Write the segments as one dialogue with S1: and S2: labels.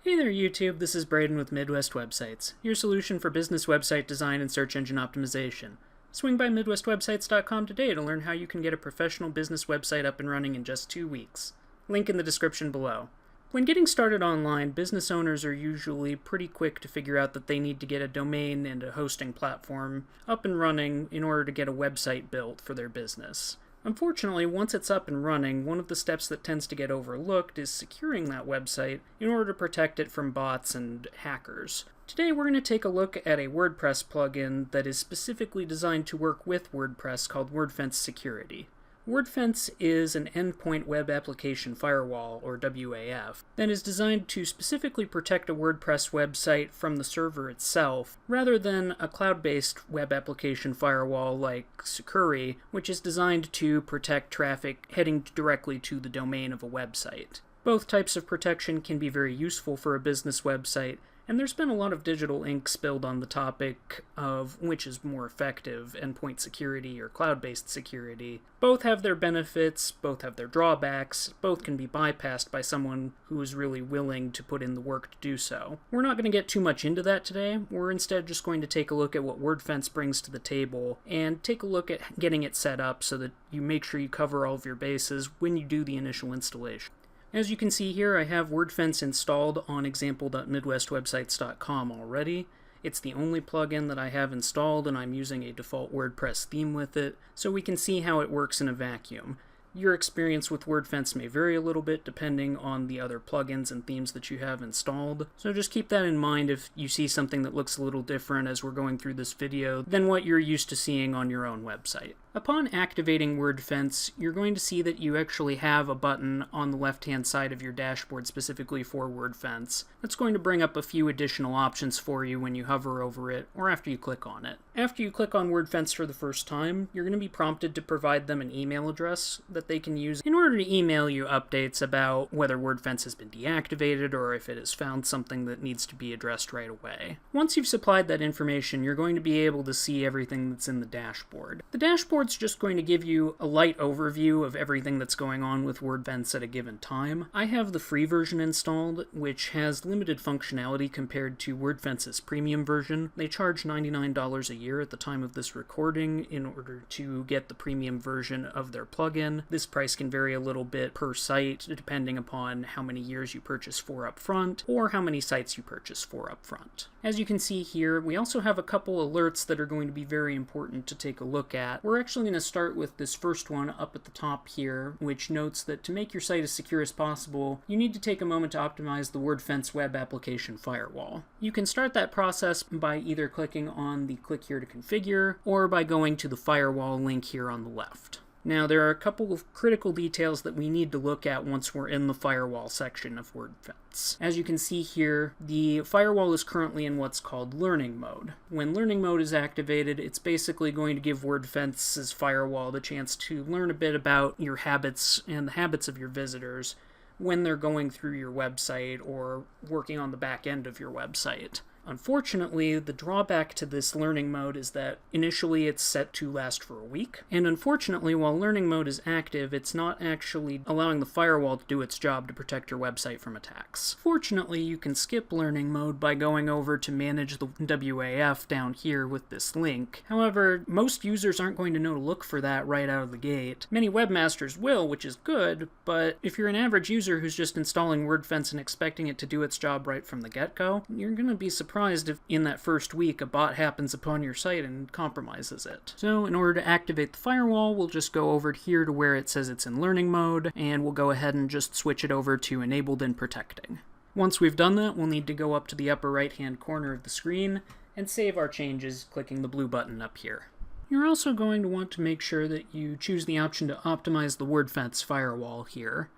S1: Hey there YouTube, this is Braden with Midwest Websites, your solution for business website design and search engine optimization. Swing by MidwestWebsites.com today to learn how you can get a professional business website up and running in just 2 weeks. Link in the description below. When getting started online, business owners are usually pretty quick to figure out that they need to get a domain and a hosting platform up and running in order to get a website built for their business. Unfortunately, once it's up and running, one of the steps that tends to get overlooked is securing that website in order to protect it from bots and hackers. Today we're going to take a look at a WordPress plugin that is specifically designed to work with WordPress called Wordfence Security. Wordfence is an endpoint web application firewall, or WAF, that is designed to specifically protect a WordPress website from the server itself, rather than a cloud-based web application firewall like Sucuri, which is designed to protect traffic heading directly to the domain of a website. Both types of protection can be very useful for a business website, and there's been a lot of digital ink spilled on the topic of which is more effective, endpoint security or cloud-based security. Both have their benefits, both have their drawbacks, both can be bypassed by someone who is really willing to put in the work to do so. We're not going to get too much into that today. We're instead just going to take a look at what Wordfence brings to the table and take a look at getting it set up so that you make sure you cover all of your bases when you do the initial installation. As you can see here, I have Wordfence installed on example.midwestwebsites.com already. It's the only plugin that I have installed, and I'm using a default WordPress theme with it, so we can see how it works in a vacuum. Your experience with Wordfence may vary a little bit depending on the other plugins and themes that you have installed, so just keep that in mind if you see something that looks a little different as we're going through this video than what you're used to seeing on your own website. Upon activating Wordfence, you're going to see that you actually have a button on the left-hand side of your dashboard specifically for Wordfence. That's going to bring up a few additional options for you when you hover over it or after you click on it. After you click on Wordfence for the first time, you're going to be prompted to provide them an email address that they can use in order to email you updates about whether Wordfence has been deactivated or if it has found something that needs to be addressed right away. Once you've supplied that information, you're going to be able to see everything that's in the dashboard. The dashboard's just going to give you a light overview of everything that's going on with Wordfence at a given time. I have the free version installed, which has limited functionality compared to Wordfence's premium version. They charge $99 a year at the time of this recording in order to get the premium version of their plugin. This price can vary a little bit per site depending upon how many years you purchase for up front or how many sites you purchase for up front. As you can see here, we also have a couple alerts that are going to be very important to take a look at. We're actually going to start with this first one up at the top here, which notes that to make your site as secure as possible, you need to take a moment to optimize the Wordfence web application firewall. You can start that process by either clicking on the click here to configure or by going to the firewall link here on the left. Now, there are a couple of critical details that we need to look at once we're in the firewall section of Wordfence. As you can see here, the firewall is currently in what's called learning mode. When learning mode is activated, it's basically going to give Wordfence's firewall the chance to learn a bit about your habits and the habits of your visitors when they're going through your website or working on the back end of your website. Unfortunately, the drawback to this learning mode is that initially it's set to last for a week, and unfortunately, while learning mode is active, it's not actually allowing the firewall to do its job to protect your website from attacks. Fortunately, you can skip learning mode by going over to manage the WAF down here with this link. However, most users aren't going to know to look for that right out of the gate. Many webmasters will, which is good, but if you're an average user who's just installing Wordfence and expecting it to do its job right from the get-go, you're going to be surprised if in that first week a bot happens upon your site and compromises it. So in order to activate the firewall, we'll just go over here to where it says it's in learning mode, and we'll go ahead and just switch it over to enabled and protecting. Once we've done that, we'll need to go up to the upper right hand corner of the screen and save our changes clicking the blue button up here. You're also going to want to make sure that you choose the option to optimize the Wordfence firewall here.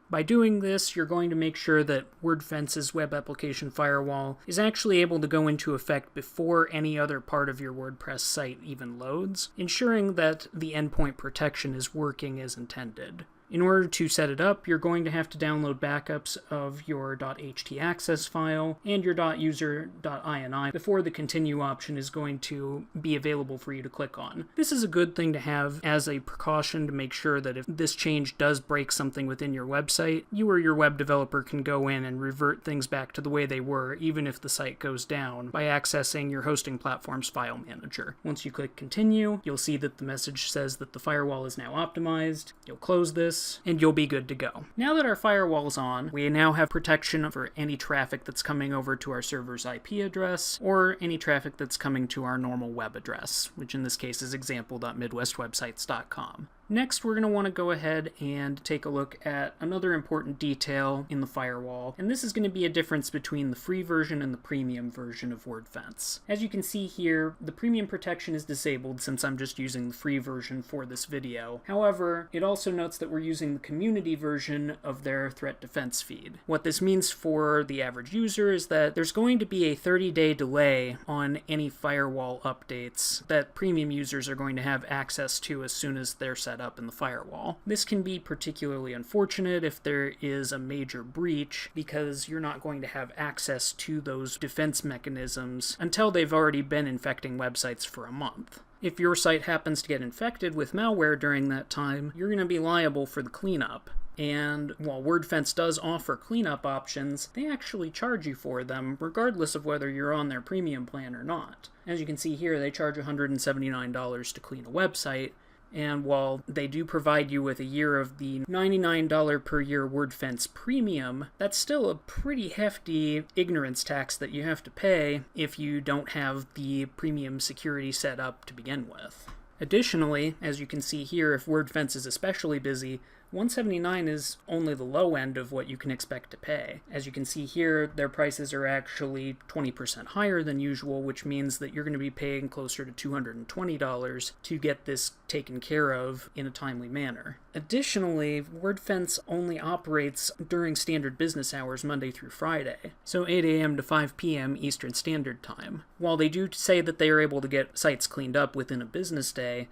S1: By doing this, you're going to make sure that Wordfence's web application firewall is actually able to go into effect before any other part of your WordPress site even loads, ensuring that the endpoint protection is working as intended. In order to set it up, you're going to have to download backups of your .htaccess file and your .user.ini before the continue option is going to be available for you to click on. This is a good thing to have as a precaution to make sure that if this change does break something within your website, you or your web developer can go in and revert things back to the way they were, even if the site goes down, by accessing your hosting platform's file manager. Once you click continue, you'll see that the message says that the firewall is now optimized. You'll close this, and you'll be good to go. Now that our firewall is on, we now have protection for any traffic that's coming over to our server's IP address, or any traffic that's coming to our normal web address, which in this case is example.midwestwebsites.com. Next, we're going to want to go ahead and take a look at another important detail in the firewall, and this is going to be a difference between the free version and the premium version of Wordfence. As you can see here, the premium protection is disabled since I'm just using the free version for this video. However, it also notes that we're using the community version of their threat defense feed. What this means for the average user is that there's going to be a 30-day delay on any firewall updates that premium users are going to have access to as soon as they're set up in the firewall. This can be particularly unfortunate if there is a major breach, because you're not going to have access to those defense mechanisms until they've already been infecting websites for a month. If your site happens to get infected with malware during that time, you're going to be liable for the cleanup. And while Wordfence does offer cleanup options, they actually charge you for them, regardless of whether you're on their premium plan or not. As you can see here, they charge $179 to clean a website, and while they do provide you with a year of the $99 per year Wordfence premium, that's still a pretty hefty ignorance tax that you have to pay if you don't have the premium security set up to begin with. Additionally, as you can see here, if Wordfence is especially busy, $179 is only the low end of what you can expect to pay. As you can see here, their prices are actually 20% higher than usual, which means that you're going to be paying closer to $220 to get this taken care of in a timely manner. Additionally, Wordfence only operates during standard business hours Monday through Friday, so 8 a.m. to 5 p.m. Eastern Standard Time. While they do say that they are able to get sites cleaned up within a business day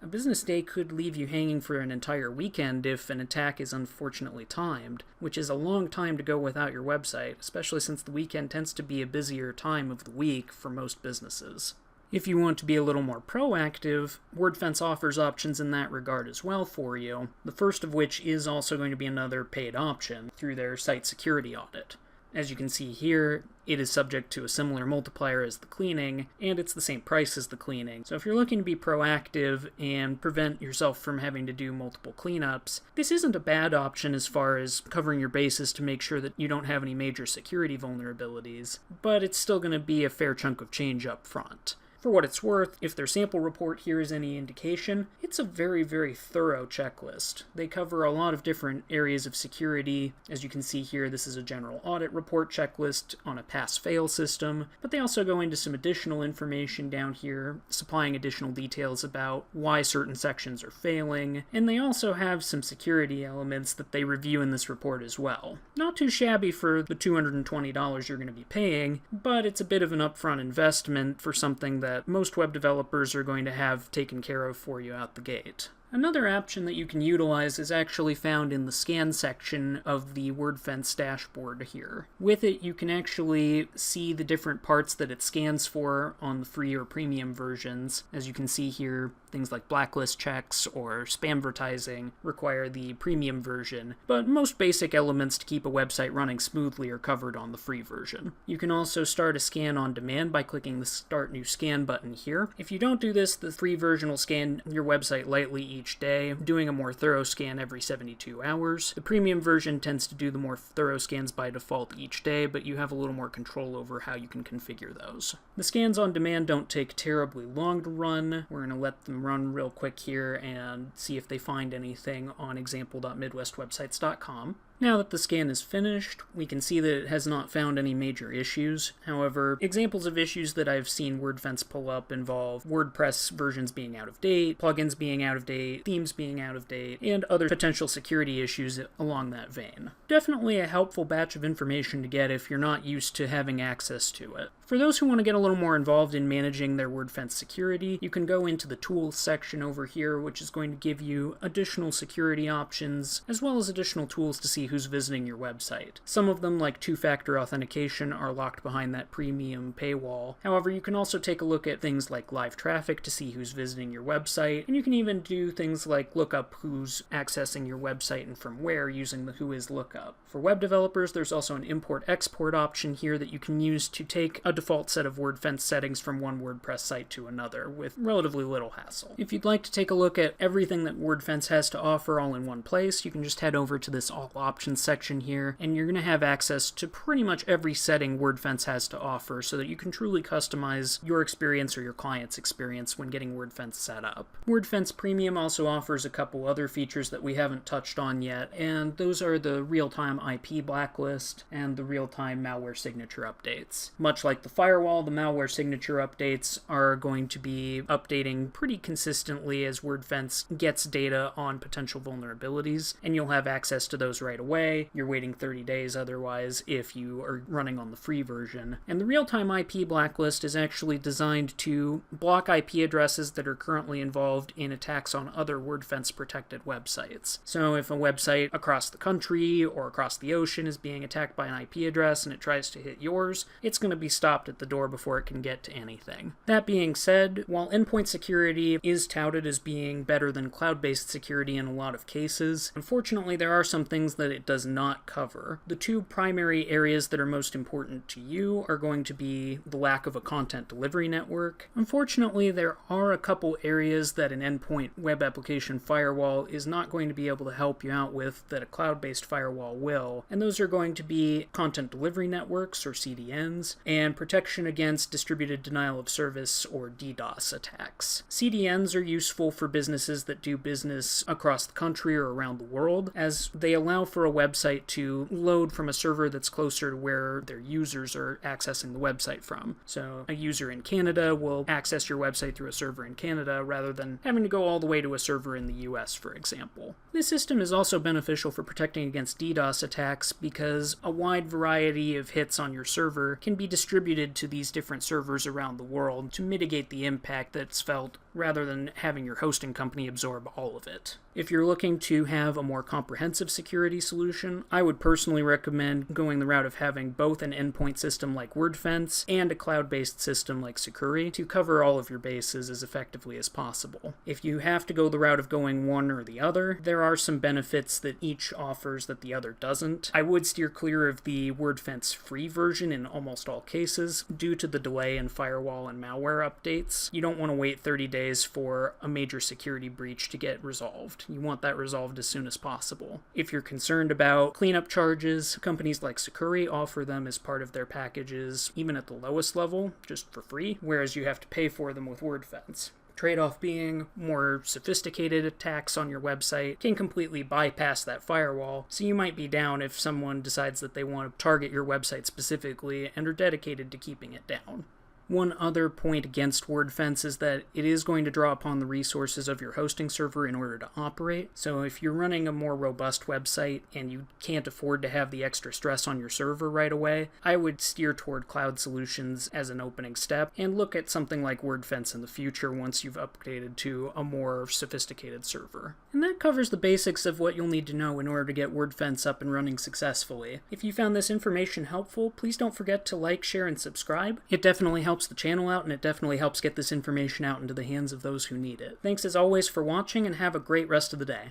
S1: could leave you hanging for an entire weekend if an attack is unfortunately timed, which is a long time to go without your website, especially since the weekend tends to be a busier time of the week for most businesses. If you want to be a little more proactive, Wordfence offers options in that regard as well for you, the first of which is also going to be another paid option through their site security audit. As you can see here, it is subject to a similar multiplier as the cleaning, and it's the same price as the cleaning. So if you're looking to be proactive and prevent yourself from having to do multiple cleanups, this isn't a bad option as far as covering your bases to make sure that you don't have any major security vulnerabilities, but it's still going to be a fair chunk of change up front. For what it's worth, if their sample report here is any indication, it's a very, very thorough checklist. They cover a lot of different areas of security. As you can see here, this is a general audit report checklist on a pass-fail system, but they also go into some additional information down here, supplying additional details about why certain sections are failing, and they also have some security elements that they review in this report as well. Not too shabby for the $220 you're going to be paying, but it's a bit of an upfront investment for something that most web developers are going to have taken care of for you out the gate. Another option that you can utilize is actually found in the scan section of the Wordfence dashboard here. With it, you can actually see the different parts that it scans for on the free or premium versions. As you can see here, things like blacklist checks or spamvertising require the premium version, but most basic elements to keep a website running smoothly are covered on the free version. You can also start a scan on demand by clicking the Start New Scan button here. If you don't do this, the free version will scan your website lightly each day, doing a more thorough scan every 72 hours. The premium version tends to do the more thorough scans by default each day, but you have a little more control over how you can configure those. The scans on demand don't take terribly long to run. We're going to let them run real quick here and see if they find anything on example.midwestwebsites.com. Now that the scan is finished, we can see that it has not found any major issues. However, examples of issues that I've seen Wordfence pull up involve WordPress versions being out of date, plugins being out of date, themes being out of date, and other potential security issues along that vein. Definitely a helpful batch of information to get if you're not used to having access to it. For those who want to get a little more involved in managing their Wordfence security, you can go into the Tools section over here, which is going to give you additional security options, as well as additional tools to see who's visiting your website. Some of them, like two-factor authentication, are locked behind that premium paywall. However, you can also take a look at things like live traffic to see who's visiting your website, and you can even do things like look up who's accessing your website and from where using the whois lookup. For web developers, there's also an import-export option here that you can use to take a default set of Wordfence settings from one WordPress site to another with relatively little hassle. If you'd like to take a look at everything that Wordfence has to offer all in one place, you can just head over to this All Options section here, and you're going to have access to pretty much every setting Wordfence has to offer so that you can truly customize your experience or your client's experience when getting Wordfence set up. Wordfence Premium also offers a couple other features that we haven't touched on yet, and those are the real-time IP Blacklist and the real-time malware signature updates. Much like the firewall, the malware signature updates are going to be updating pretty consistently as Wordfence gets data on potential vulnerabilities, and you'll have access to those right away. You're waiting 30 days otherwise if you are running on the free version. And the real-time IP Blacklist is actually designed to block IP addresses that are currently involved in attacks on other Wordfence protected websites. So if a website across the country or across the ocean is being attacked by an IP address and it tries to hit yours, it's going to be stopped at the door before it can get to anything. That being said, while endpoint security is touted as being better than cloud-based security in a lot of cases, unfortunately there are some things that it does not cover. The two primary areas that are most important to you are going to be the lack of a content delivery network. Unfortunately, there are a couple areas that an endpoint web application firewall is not going to be able to help you out with that a cloud-based firewall will, and those are going to be content delivery networks, or CDNs, and protection against distributed denial of service, or DDoS attacks. CDNs are useful for businesses that do business across the country or around the world, as they allow for a website to load from a server that's closer to where their users are accessing the website from. So a user in Canada will access your website through a server in Canada rather than having to go all the way to a server in the US, for example. This system is also beneficial for protecting against DDoS attacks because a wide variety of hits on your server can be distributed to these different servers around the world to mitigate the impact that's felt rather than having your hosting company absorb all of it. If you're looking to have a more comprehensive security solution, I would personally recommend going the route of having both an endpoint system like Wordfence and a cloud-based system like Sucuri to cover all of your bases as effectively as possible. If you have to go the route of going one or the other, there are some benefits that each offers that the other doesn't. I would steer clear of the Wordfence free version in almost all cases due to the delay in firewall and malware updates. You don't want to wait 30 days for a major security breach to get resolved. You want that resolved as soon as possible. If you're concerned about cleanup charges, companies like Sucuri offer them as part of their packages, even at the lowest level, just for free, whereas you have to pay for them with Wordfence. Trade-off being more sophisticated attacks on your website can completely bypass that firewall, so you might be down if someone decides that they want to target your website specifically and are dedicated to keeping it down. One other point against Wordfence is that it is going to draw upon the resources of your hosting server in order to operate. So if you're running a more robust website and you can't afford to have the extra stress on your server right away, I would steer toward cloud solutions as an opening step and look at something like Wordfence in the future once you've upgraded to a more sophisticated server. And that covers the basics of what you'll need to know in order to get Wordfence up and running successfully. If you found this information helpful, please don't forget to like, share, and subscribe. It definitely helps the channel out, and it definitely helps get this information out into the hands of those who need it. Thanks as always for watching, and have a great rest of the day.